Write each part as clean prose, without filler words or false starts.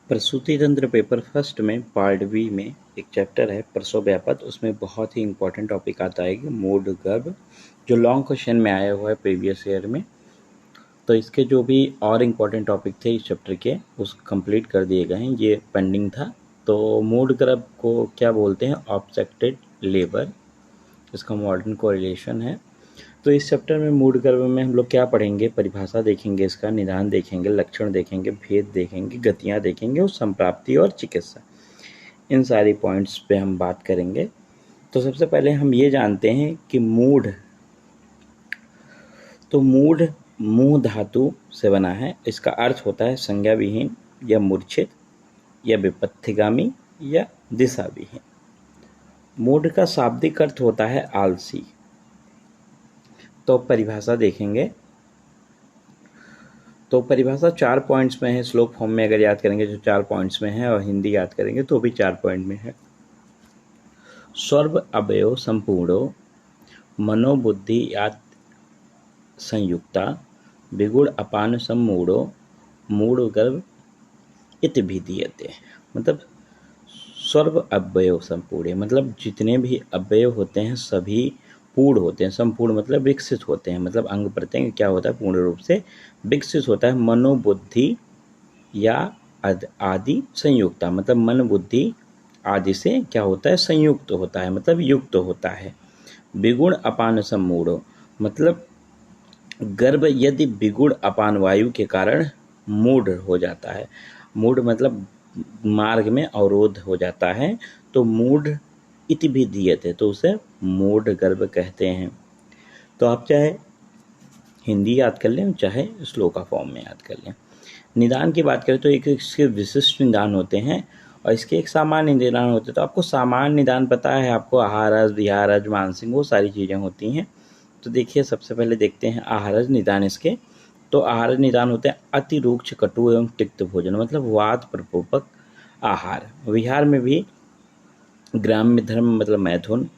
प्रसूति तंत्र paper first में पार्ट बी में एक चैप्टर है प्रसव व्यापत। उसमें बहुत ही इंपॉर्टेंट टॉपिक आता है कि मूड गर्भ, जो लॉन्ग क्वेश्चन में आया हुआ है प्रीवियस ईयर में। तो इसके जो भी और इम्पोर्टेंट टॉपिक थे इस चैप्टर के, उस कंप्लीट कर दिए गए हैं। ये पेंडिंग था। तो मूड गर्भ को क्या बोलते हैं? ऑब्स्ट्रक्टेड लेबर, इसका मॉडर्न कोरिलेशन है। तो इस चैप्टर में मूड गर्भ में हम लोग क्या पढ़ेंगे? परिभाषा देखेंगे, इसका निदान देखेंगे, लक्षण देखेंगे, भेद देखेंगे, गतियाँ देखेंगे और संप्राप्ति और चिकित्सा, इन सारी पॉइंट्स पे हम बात करेंगे। तो सबसे पहले हम ये जानते हैं कि मूढ़, तो मूढ़ मूढ़ धातु से बना है। इसका अर्थ होता है संज्ञा विहीन या मूर्छित या विपत्तिगामी या दिशा विहीन। मूढ़ का शाब्दिक अर्थ होता है आलसी। तो परिभाषा देखेंगे। तो परिभाषा 4 पॉइंट्स में है। श्लोक फॉर्म में अगर याद करेंगे जो 4 पॉइंट्स में है, और हिंदी याद करेंगे तो भी 4 पॉइंट में है। सर्व अवयव संपूर्णो मनोबुद्धि यात संयुक्ता विगुण अपान सम्मूढ़ो मूढ़ गर्भ इति विधीयते। मतलब सर्व अवयव संपूर्ण, मतलब जितने भी अवयव होते हैं सभी पूर्ण होते हैं। संपूर्ण मतलब विकसित होते हैं, मतलब अंग प्रत्यंग क्या होता है? पूर्ण रूप से विकसित होता है। मनोबुद्धि या आदि संयुक्ता, मतलब मन बुद्धि आदि से क्या होता है? संयुक्त होता है, मतलब युक्त होता है। विगुण अपान सम्मूढ़ो, मतलब गर्भ यदि विगुण अपान वायु के कारण मूढ़ हो जाता है। मूढ़ मतलब मार्ग में अवरोध हो जाता है, तो मूढ़ इति भी दियते, तो उसे मूढ़ गर्भ कहते हैं। तो आप चाहे हिंदी याद कर लें, चाहे श्लोका फॉर्म में याद कर लें। निदान की बात करें तो एक इसके विशिष्ट निदान होते हैं और इसके एक सामान्य निदान होते हैं। तो आपको सामान्य निदान पता है, आपको आहारज, विहारज, मानसिक, वो सारी चीज़ें होती हैं। तो देखिए सबसे पहले देखते हैं आहारज निदान इसके। तो आहारज निदान होते हैं अति रूक्ष, कटु एवं तिक्त भोजन, मतलब वात प्रकोपक आहार। विहार में भी ग्राम्य धर्म मतलब मैथुन,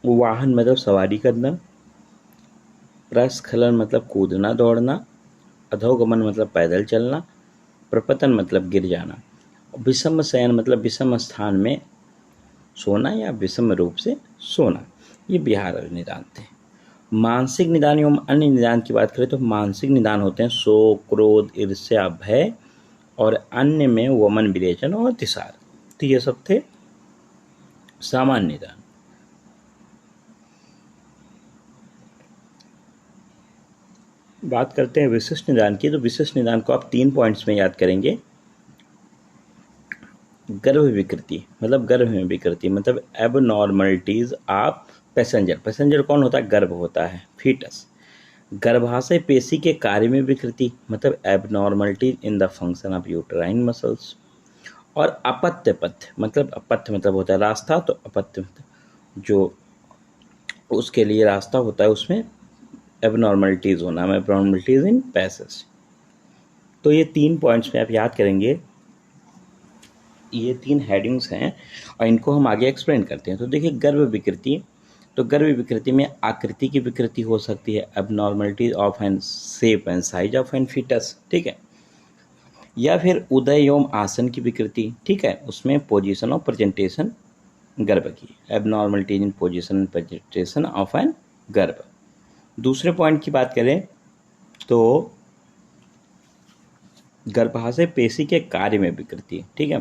वाहन मतलब सवारी करना, प्रस्खलन मतलब कूदना दौड़ना, अधोगमन मतलब पैदल चलना, प्रपतन मतलब गिर जाना, विषम शयन मतलब विषम स्थान में सोना या विषम रूप से सोना। ये विहार निदान थे। मानसिक निदान एवं अन्य निदान की बात करें तो मानसिक निदान होते हैं शोक, क्रोध, ईर्ष्या, भय, और अन्य में वमन, विरेचन और तिसार। तो ये सब थे सामान्य निदान। बात करते हैं विशिष्ट निदान की। तो विशिष्ट निदान को आप 3 पॉइंट्स में याद करेंगे। गर्भ विकृति, मतलब गर्भ में विकृति, मतलब एबनॉर्मलिटीज ऑफ पैसेंजर। पैसेंजर कौन होता है? गर्भ होता है, फीटस। गर्भाशय पेशी के कार्य में विकृति, मतलब abnormalities in the function of uterine muscles. और अपत्य पथ्य, मतलब अपत्य मतलब होता है रास्ता, तो अपत्य मतलब जो उसके लिए रास्ता होता है उसमें एबनॉर्मलिटीज होना, एबनॉर्मलिटीज इन पैसेज। तो ये 3 पॉइंट्स में आप याद करेंगे। ये 3 हेडिंग्स हैं और इनको हम आगे एक्सप्लेन करते हैं। तो देखिए गर्भ विकृति, तो गर्भ विकृति में आकृति की विकृति हो सकती है, abnormalities of an shape and size of an foetus, ठीक है। या फिर उदय एवं आसन की विकृति, ठीक है, उसमें पोजीशन और प्रेजेंटेशन गर्भ की, abnormalities in position and presentation of an गर्भ। दूसरे पॉइंट की बात करें तो गर्भाशय पेशी के कार्य में विकृति, ठीक है।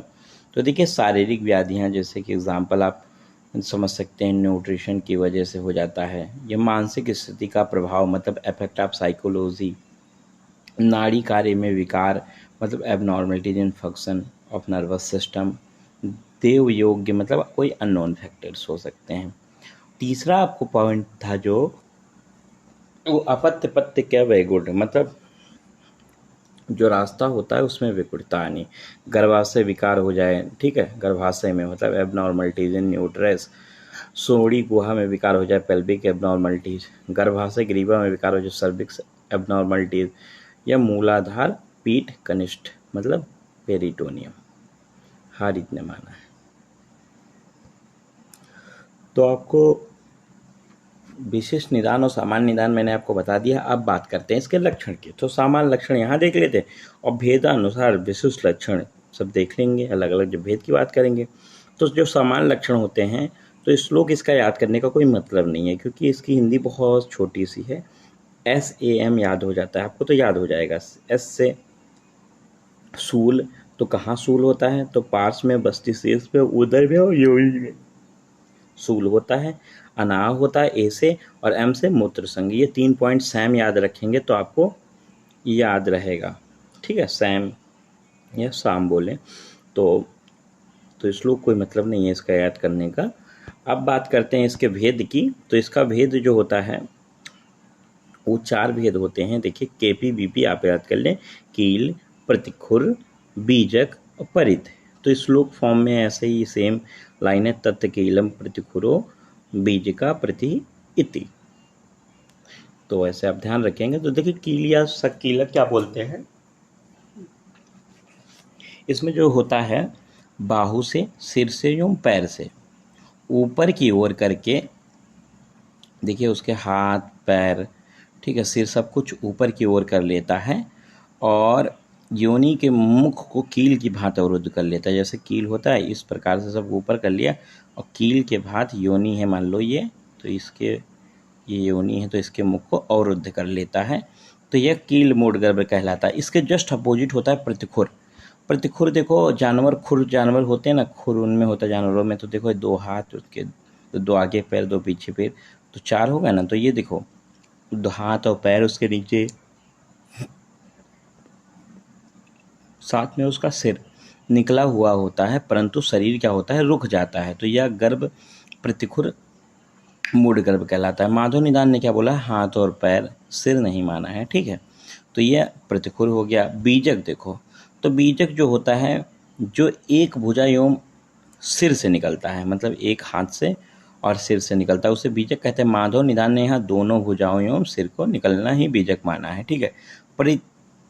तो देखिए शारीरिक व्याधियां, जैसे कि एग्जाम्पल आप समझ सकते हैं न्यूट्रिशन की वजह से हो जाता है। यह मानसिक स्थिति का प्रभाव, मतलब इफेक्ट ऑफ साइकोलॉजी। नाड़ी कार्य में विकार, मतलब abnormalities in function of nervous system. देव योग्य, मतलब कोई अननोन फैक्टर्स हो सकते हैं। तीसरा आपको पॉइंट था जो वो अपत्य पत्य क्या वैगुण, मतलब जो रास्ता होता है उसमें विकृतता आनी, गर्भाशय विकार हो जाए, ठीक है, गर्भाशय में मतलब एबनॉर्मलिटीज इन न्यूट्रस। सोड़ी गुहा में विकार हो जाए, पेल्विक एबनॉर्मलिटीज। गर्भाशय ग्रीवा में विकार हो जाए, सर्विक्स एबनॉर्मलिटीज। या मूलाधार पीठ कनिष्ठ, मतलब पेरिटोनियम। हार इतने माना है। तो आपको विशेष निदान और सामान्य निदान मैंने आपको बता दिया। अब बात करते हैं इसके लक्षण की। तो सामान्य लक्षण यहाँ देख लेते हैं और भेदानुसार विशिष्ट लक्षण सब देख लेंगे, अलग अलग जो भेद की बात करेंगे। तो जो सामान्य लक्षण होते हैं, तो श्लोक इसका याद करने का कोई मतलब नहीं है, क्योंकि इसकी हिंदी बहुत छोटी सी है। SAM याद हो जाता है आपको, तो याद हो जाएगा। S से सूल, तो कहाँ सूल होता है? तो पार्श्व में, बस्ती शीर्ष पे, उदर में और योनि में सूल होता है। अनाव होता है A से, और M से मूत्र संघ। ये 3 पॉइंट सैम याद रखेंगे तो आपको याद रहेगा, ठीक है। सैम या शाम बोले तो श्लोक कोई मतलब नहीं है इसका याद करने का। अब बात करते हैं इसके भेद की। तो इसका भेद जो होता है वो 4 भेद होते हैं। देखिए KP-BP आप याद कर लें, कील, प्रतिखुर, बीजक और परिध। तो श्लोक फॉर्म में ऐसे ही सेम लाइन है, तत् कीलम प्रतिखुरो बीजका प्रति इति। तो ऐसे आप ध्यान रखेंगे। तो देखिए कील या सकीलक क्या बोलते हैं, इसमें जो होता है बाहु से, सिर से एवं पैर से ऊपर की ओर करके, देखिए उसके हाथ पैर, ठीक है, सिर सब कुछ ऊपर की ओर कर लेता है और योनि के मुख को कील की भांति अवरुद्ध कर लेता है। जैसे कील होता है इस प्रकार से सब ऊपर कर लिया और कील के भांति योनि है मान लो ये, तो इसके ये योनि है तो इसके मुख को अवरुद्ध कर लेता है। तो यह कील मूढ़ गर्भ कहलाता है। इसके जस्ट अपोजिट होता है प्रतिखुर। प्रतिखुर देखो जानवर, खुर जानवर होते हैं ना, खुर उनमें होता है जानवरों में। तो देखो 2 हाथ उसके, तो 2 आगे पैर 2 पीछे पैर, तो 4 होगा ना। तो ये देखो 2 हाथ और पैर उसके नीचे, साथ में उसका सिर निकला हुआ होता है, परंतु शरीर क्या होता है, रुक जाता है। तो यह गर्भ प्रतिखुर मूढ़ गर्भ कहलाता है। माधव निदान ने क्या बोला, हाथ और पैर, सिर नहीं माना है, ठीक है। तो यह प्रतिखुर हो गया। बीजक देखो, तो बीजक जो होता है जो एक भुजा एवं सिर से निकलता है, मतलब एक हाथ से और सिर से निकलता है, उसे बीजक कहते हैं। माधव निदान ने यहाँ दोनों भुजाओं एवं सिर को निकलना ही बीजक माना है, ठीक है।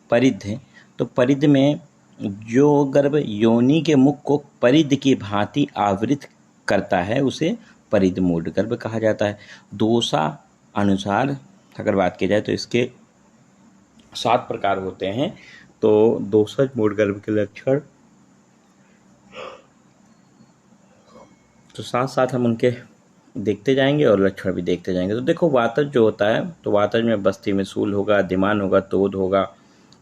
परिध, तो परिध में जो गर्भ योनि के मुख को परिध की भांति आवृत करता है उसे परिध मूढ़ गर्भ कहा जाता है। दोषा अनुसार अगर बात की जाए तो इसके 7 प्रकार होते हैं। तो दोषज मूढ़ गर्भ के लक्षण, तो साथ साथ हम उनके देखते जाएंगे और लक्षण भी देखते जाएंगे। तो देखो वातज जो होता है, तो वातज में बस्ती में सूल होगा, दिमान होगा, तोद होगा,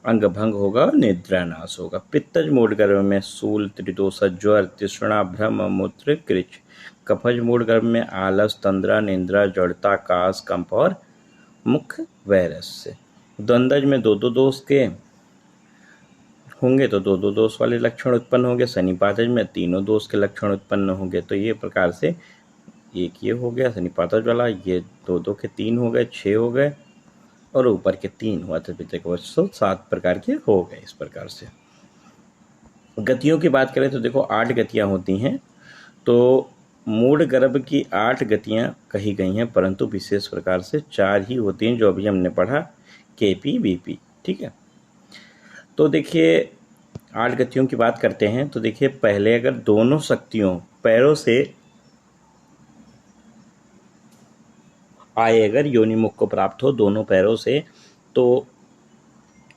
अंग भंग होगा और निद्रानाश होगा। पित्तज मूढ़ गर्भ में सूल, त्रिदोषज, ज्वर, तृष्णा, भ्रम, मूत्र, कृच। कफज मूढ़ गर्भ में आलस, तंद्रा, निंद्रा, जड़ता, कास, कंप और मुख वैरस्य। द्वंद्वज में 2-2 दोष के होंगे तो 2-2 दोष वाले लक्षण उत्पन्न होंगे। सनिपातज में 3 दोष के लक्षण उत्पन्न होंगे। तो ये प्रकार से एक ये हो गया सनिपातज वाला, ये 2-2 के 3 हो गए, 6 हो गए और ऊपर के 3 हुआ था पित्त के वश, 7 प्रकार के हो गए। इस प्रकार से गतियों की बात करें तो देखो 8 गतियां होती हैं। तो मूढ़ गर्भ की 8 गतियां कही गई हैं, परंतु विशेष प्रकार से 4 ही होती हैं जो अभी हमने पढ़ा, KP-BP, ठीक है। तो देखिए 8 गतियों की बात करते हैं। तो देखिए पहले अगर दोनों शक्तियों पैरों से आए, अगर योनि मुख को प्राप्त हो दोनों पैरों से, तो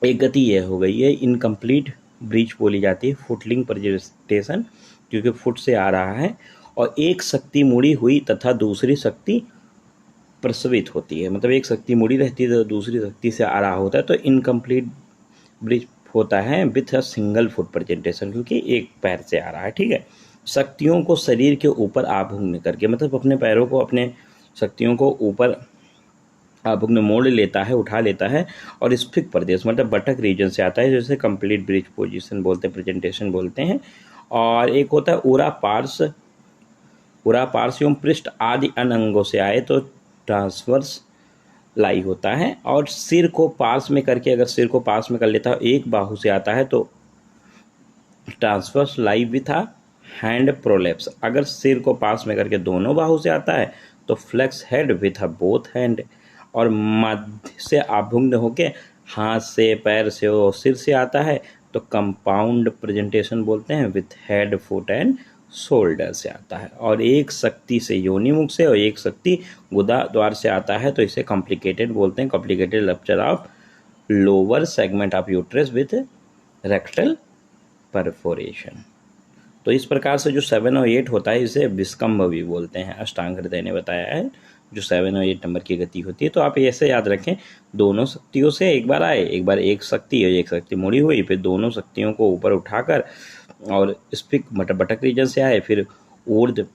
एक गति यह हो गई है इनकम्प्लीट ब्रीच बोली जाती है, फुटलिंग प्रेजेंटेशन, क्योंकि फुट से आ रहा है और एक शक्ति मुड़ी हुई तथा दूसरी शक्ति प्रसवित होती है। मतलब एक शक्ति मुड़ी रहती है तो दूसरी शक्ति से आ रहा होता है, तो इनकम्प्लीट ब्रीच होता है with a single foot presentation, क्योंकि एक पैर से आ रहा है, ठीक है। शक्तियों को शरीर के ऊपर आभुग्न करके, मतलब अपने पैरों को, अपने शक्तियों को ऊपर आभुग्न मोड़ लेता है, उठा लेता है और स्फिक प्रदेश मतलब बटक रीजन से आता है, जैसे कंप्लीट ब्रिज पोजीशन बोलते हैं, प्रेजेंटेशन बोलते हैं। और एक होता है उरा पार्श्व एवं पृष्ठ आदि अन्य अंगों से आए तो ट्रांसवर्स लाई होता है। और सिर को पास में करके, अगर सिर को पास में कर लेता है, एक बाहु से आता है तो transverse lie with a hand prolapse. अगर सिर को पास में करके दोनों बाहु से आता है तो flex head with a both hand. और मध्य से आभुग्न होके हाथ से, पैर से और सिर से आता है तो कंपाउंड प्रेजेंटेशन बोलते हैं with head, foot and shoulder से आता है, और एक शक्ति से योनिमुख से और एक शक्ति गुदा द्वार से आता है, तो इसे कॉम्प्लिकेटेड बोलते हैं, complicated rupture of lower segment of uterus with rectal perforation. तो इस प्रकार से जो 7 और 8 होता है इसे विस्कम्भ भी बोलते हैं, अष्टांग हृदय ने बताया है। जो 7 और 8 नंबर की गति होती है, तो आप ऐसे याद रखें, दोनों शक्तियों से एक बार आए, एक बार एक शक्ति और एक शक्ति मुड़ी हुई, फिर दोनों शक्तियों को ऊपर उठाकर और स्पिक बटक रीजन से आए, फिर ऊर्ध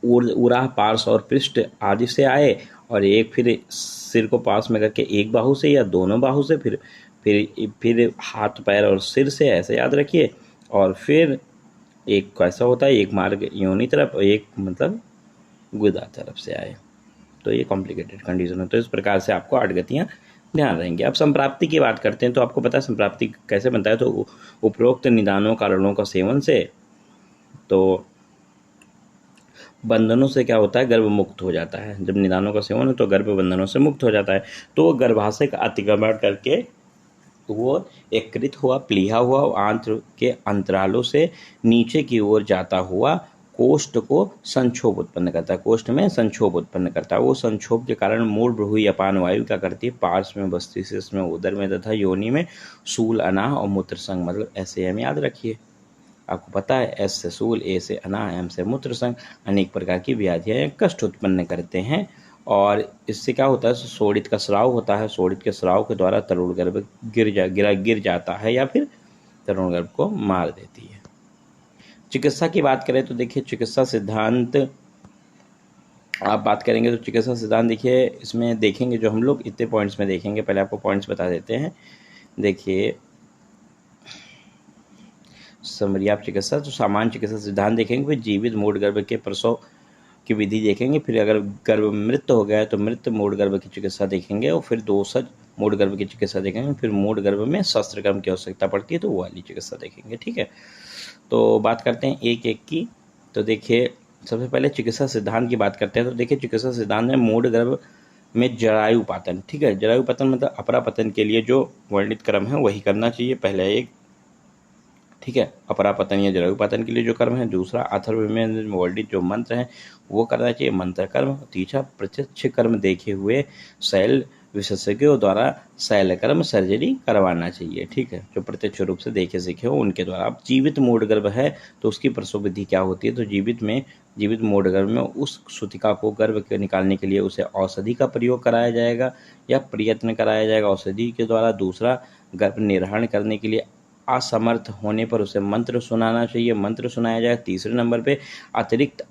उराह पार्श्व और पृष्ठ आदि से आए, और एक फिर सिर को पास में करके एक बाहु से या दोनों बाहु से, फिर हाथ पैर और सिर से, ऐसे याद रखिए। और फिर एक कैसा होता है, एक मार्ग योनि तरफ और एक मतलब गुदा तरफ से आए, तो ये कॉम्प्लिकेटेड कंडीशन है। तो इस प्रकार से आपको 8 गतियाँ ध्यान रहेंगे। अब संप्राप्ति की बात करते हैं, तो आपको पता है संप्राप्ति कैसे बनता है, तो उपरोक्त निदानों कारणों का सेवन से, तो बंधनों से क्या होता है, गर्भ मुक्त हो जाता है। जब निदानों का सेवन हो तो गर्भ बंधनों से मुक्त हो जाता है, तो वो गर्भाशय का अतिक्रमण करके वो एकृत हुआ, प्लीहा हुआ, आंत्र के अंतरालों से नीचे की ओर जाता हुआ कोष्ठ को संक्षोभ उत्पन्न करता है, कोष्ठ में संक्षोभ उत्पन्न करता है। वो संक्षोभ के कारण मूल भ्रूहि अपान वायु क्या करती है, पार्श्व में, बस्तिष्क में, उदर में तथा योनि में शूल, अनाह और मूत्र संग, मतलब ऐसे एम याद रखिए। आपको पता है एस से शूल, ए से अनाह, एम से मूत्र संग अनेक प्रकार की व्याधियां कष्ट उत्पन्न करते हैं, और इससे क्या होता है, शोणित का स्राव होता है, शोणित के स्राव के द्वारा तरुण गर्भ गिर जाता है या फिर तरुण गर्भ को मार देती है। चिकित्सा की बात करें तो देखिए चिकित्सा सिद्धांत आप बात करेंगे तो चिकित्सा सिद्धांत देखिए, इसमें देखेंगे जो हम लोग इतने पॉइंट्स में देखेंगे, पहले आपको पॉइंट्स बता देते हैं। देखिए समरी आप चिकित्सा, तो सामान्य चिकित्सा सिद्धांत देखेंगे, फिर जीवित मूढ़ गर्भ के प्रसव की विधि देखेंगे, फिर अगर गर्भ मृत हो गया है तो मृत मूढ़ गर्भ की चिकित्सा देखेंगे, और फिर दोषज मूढ़ गर्भ की चिकित्सा देखेंगे, फिर मूढ़ गर्भ में शस्त्रक्रम की आवश्यकता पड़ती है तो वो वाली चिकित्सा देखेंगे। ठीक है, तो बात करते हैं एक एक की। तो देखिए सबसे पहले चिकित्सा सिद्धांत की बात करते हैं, तो देखिए चिकित्सा सिद्धांत में मूढ़ गर्भ में जरायुपातन, ठीक है, जरायुपातन मतलब अपरापतन के लिए जो वर्णित क्रम है वही करना चाहिए, पहले एक, ठीक है, अपरापतन या जरायुपातन के लिए जो कर्म है। दूसरा अथर्व में वर्णित जो मंत्र है वो करना चाहिए, मंत्र कर्म। तीसरा प्रत्यक्ष कर्म देखे हुए शैल विशेषज्ञों द्वारा शैल कर्म सर्जरी करवाना चाहिए, ठीक है, जो प्रत्यक्ष रूप से देखे सीखे हो उनके द्वारा। अब जीवित मूढ़ गर्भ है तो उसकी प्रसव विधि क्या होती है, तो जीवित मूढ़ गर्भ में उस सूतिका को गर्भ के निकालने के लिए उसे औषधि का प्रयोग कराया जाएगा या प्रयत्न कराया जाएगा औषधि के द्वारा। दूसरा गर्भ निर्वहन करने के लिए असमर्थ होने पर उसे मंत्र सुनाना चाहिए, मंत्र सुनाया जाए। तीसरे नंबर पे अतिरिक्त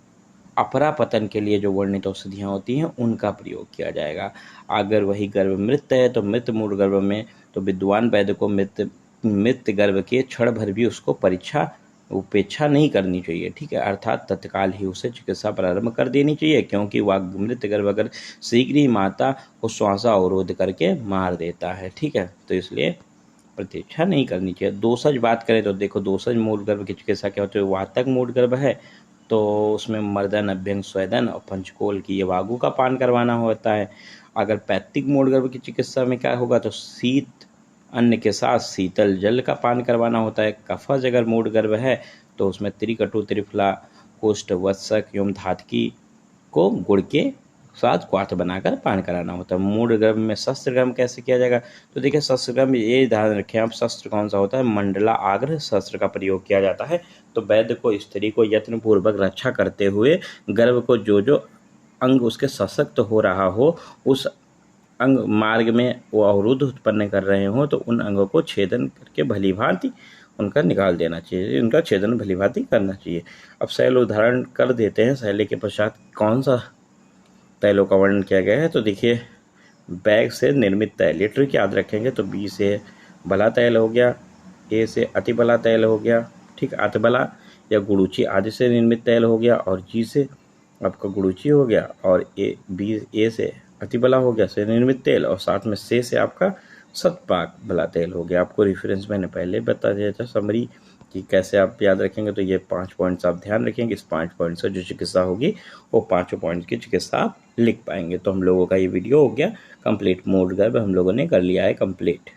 अपरापतन के लिए जो वर्णित औषधियाँ होती हैं उनका प्रयोग किया जाएगा। अगर वही गर्भ मृत है तो मृत मूढ़ गर्भ में तो विद्वान वैद्य को मृत गर्भ के क्षण भर भी उसको उपेक्षा नहीं करनी चाहिए, ठीक है, अर्थात तत्काल ही उसे चिकित्सा प्रारंभ कर देनी चाहिए, क्योंकि वह मृत गर्भ अगर शीघ्र ही माता को श्वासा अवरोध करके मार देता है, ठीक है, तो इसलिए प्रतीक्षा नहीं करनी चाहिए। दोषज बात करें तो देखो दोषज मूढ़ गर्भ की चिकित्सा क्या होती है, वातक मूढ़ गर्भ है तो उसमें मर्दन, अभ्यंग, स्वेदन और पंचकोल की ये वागु का पान करवाना होता है। अगर पैतृक मूढ़ गर्भ की चिकित्सा में क्या होगा, तो शीत अन्न के साथ शीतल जल का पान करवाना होता है। कफज अगर मूढ़ गर्भ है तो उसमें त्रिकटु, त्रिफला, कुष्ठ, वत्सक एवं धातकी को गुड़ के साथ क्वाथ बनाकर पान कराना होता है। मूढ़ गर्भ में शस्त्रक्रम कैसे किया जाएगा, तो देखिए शस्त्रक्रम ये ध्यान रखें आप, शस्त्र कौन सा होता है, मंडला आग्रह शस्त्र का प्रयोग किया जाता है। तो वैद्य को स्त्री को यत्न पूर्वक रक्षा करते हुए गर्भ को जो अंग उसके सशक्त हो रहा हो, उस अंग मार्ग में वो अवरुद्ध उत्पन्न कर रहे हो तो उन अंगों को छेदन करके भली भांति उनका निकाल देना चाहिए, उनका छेदन भली भांति करना चाहिए। अब शैल उदाहरण कर देते हैं, शैली के पश्चात कौन सा तैलों का वर्णन किया गया है, तो देखिए बैग से निर्मित तैल, ये ट्रिक याद रखेंगे। तो बी से बला तैल हो गया, ए से अति बला तैल हो गया, ठीक, अतबला या गुड़ूची आदि से निर्मित तैल हो गया, और जी से आपका गुड़ूची हो गया, और ए से अतिबला हो गया से निर्मित तेल, और साथ में से आपका सतपाक भला तेल हो गया। आपको रेफरेंस मैंने पहले बता दिया था समरी कि कैसे आप याद रखेंगे, तो ये 5 पॉइंट्स आप ध्यान रखेंगे। इस 5 पॉइंट से जो चिकित्सा होगी वो 5 पॉइंट्स की चिकित्सा आप लिख पाएंगे। तो हम लोगों का ये वीडियो हो गया कंप्लीट, मूढ़ गर्भ हम लोगों ने कर लिया है कंप्लीट।